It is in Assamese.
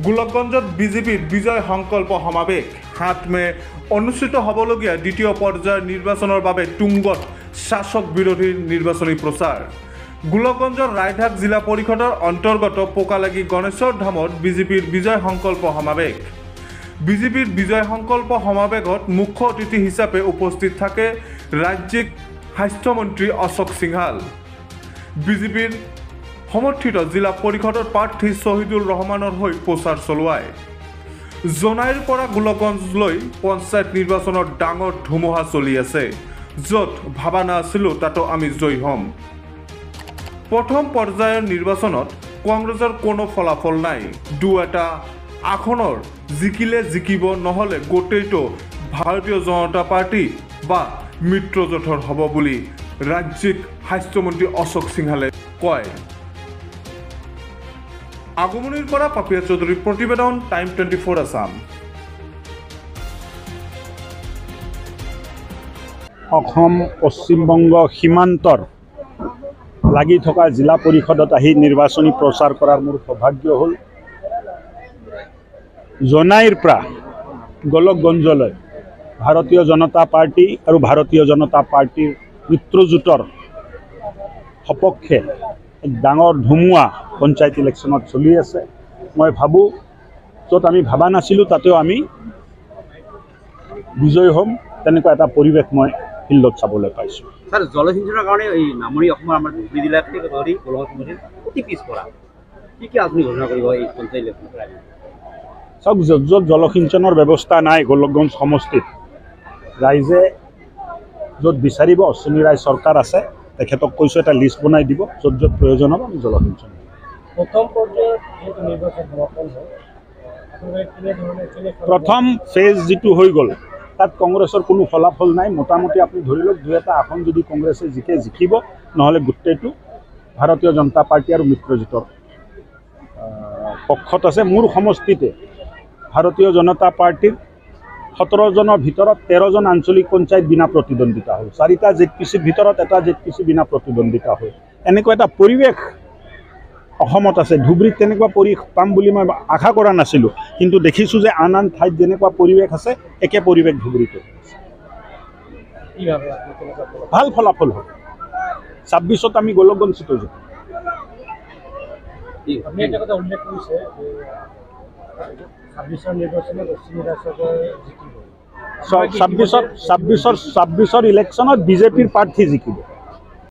গোলকগঞ্জত বিজেপিৰ বিজয় সংকল্প সমাৱেশ ৭ মে অনুষ্ঠিত হ'বলগীয়া দ্বিতীয় পৰ্যায়ৰ নিৰ্বাচনৰ বাবে তুংগত শাসক বিৰোধীৰ নিৰ্বাচনী প্ৰচাৰ। গোলকগঞ্জৰ ৰায়ঘাট জিলা পৰিষদৰ অন্তৰ্গত পোকালাগি গণেশ্বৰ ধামত বিজেপিৰ বিজয় সংকল্প সমাৱেশ। বিজেপিৰ বিজয় সংকল্প সমাৱেশত মুখ্য অতিথি হিচাপে উপস্থিত থাকে ৰাজ্যিক স্বাস্থ্যমন্ত্ৰী অশোক সিংহাল। বিজেপিৰ সমৰ্থিত জিলা পৰিষদৰ প্ৰাৰ্থী শহীদুল ৰহমানৰ হৈ প্ৰচাৰ চলোৱায়। জোনাইৰ পৰা গোলকগঞ্জলৈ পঞ্চায়ত নিৰ্বাচনৰ ডাঙৰ ধুমুহা চলি আছে, য'ত ভাবা নাছিলো তাতো আমি জয়ী হ'ম। প্ৰথম পৰ্যায়ৰ নিৰ্বাচনত কংগ্ৰেছৰ কোনো ফলাফল নাই। এটা আসনৰ জিকিলে জিকিব, নহ'লে গোটেইটো ভাৰতীয় জনতা পাৰ্টি বা মিত্ৰজোঁটৰ হ'ব বুলি ৰাজ্যিক স্বাস্থ্যমন্ত্ৰী অশোক সিংহালে কয়। আগমনিৰ পৰা পাপিয়া চৌধুৰীৰ প্ৰতিবেদন, টাইম 24 আছাম। অসম পশ্চিমবংগ সীমান্তৰ লাগি থকা জিলা পৰিষদত আহি নিৰ্বাচনী প্ৰচাৰ কৰাৰ মোৰ সৌভাগ্য হ'ল। জোনাইৰ পৰা গোলকগঞ্জলৈ ভাৰতীয় জনতা পাৰ্টি আৰু ভাৰতীয় জনতা পাৰ্টিৰ মিত্ৰজোঁটৰ সপক্ষে এক ডাঙৰ ধুমুহা পঞ্চায়ত ইলেকশ্যনত চলি আছে। মই ভাবোঁ য'ত আমি ভাবা নাছিলোঁ তাতেও আমি বিজয় হ'ম, তেনেকুৱা এটা পৰিৱেশ মই ফিল্ডত চাবলৈ পাইছোঁ। স্যাৰ, জলসিঞ্চনেৰ কাৰণে এই নামনি অসমৰ আমাৰ ধুবুৰী জিলাত থেকে ধৰি গোলকগঞ্জ অতি পিছপৰা, কি আপুনি ঘোষণা কৰিব এই পঞ্চায়ত ইলেকশ্যন? চাওক, য'ত জলসিঞ্চনৰ ব্যৱস্থা নাই গোলকগঞ্জ সমষ্টিত, ৰাইজে য'ত বিচাৰিব, অশ্বিনী ৰায় চৰকাৰ আছে, তেখেতক কৈছোঁ এটা লিষ্ট বনাই দিব, য'ত য'ত প্ৰয়োজন হ'ব আমি জলসিঞ্চন। প্ৰথম পৰ্যায়ত যিহেতু নিৰ্বাচন সমাপন হ'ল, প্ৰথম ফেজ যিটো হৈ গ'ল তাত কংগ্ৰেছৰ কোনো ফলাফল নাই। মোটামুটি আপুনি ধৰি লওক 2-এটা আসন যদি কংগ্ৰেছে জিকিব, নহ'লে গোটেইটো ভাৰতীয় জনতা পাৰ্টি আৰু মিত্ৰজোঁটৰ পক্ষত আছে। মোৰ সমষ্টিতে ভাৰতীয় জনতা পাৰ্টিৰ 17জনৰ ভিতৰত 13জন আঞ্চলিক পঞ্চায়ত বিনা প্ৰতিদ্বন্দ্বিতা হ'ল, 4টা জেডপিচিৰ ভিতৰত এটা জেডপিচি বিনা প্ৰতিদ্বন্দ্বিতা হ'ল। এনেকুৱা এটা পৰিৱেশ অসমত আছে। ধুবুৰীত তেনেকুৱা পৰিৱেশ পাম বুলি মই আশা কৰা নাছিলোঁ, কিন্তু দেখিছোঁ যে আন আন ঠাইত যেনেকুৱা পৰিৱেশ আছে, একে পৰিৱেশ ধুবুৰীতো আছে। ভাল ফলাফল হ'ল। 26ত আমি গোলকগঞ্জ চিটত যাম। আপুনি এটা কথা উল্লেখ কৰিছে যে 26ৰ নিৰ্বাচনত অশ্বিনী ৰায় চৰকাৰ জিকিব। 26ৰ ইলেকশ্যনত বিজেপিৰ প্ৰাৰ্থী জিকিব।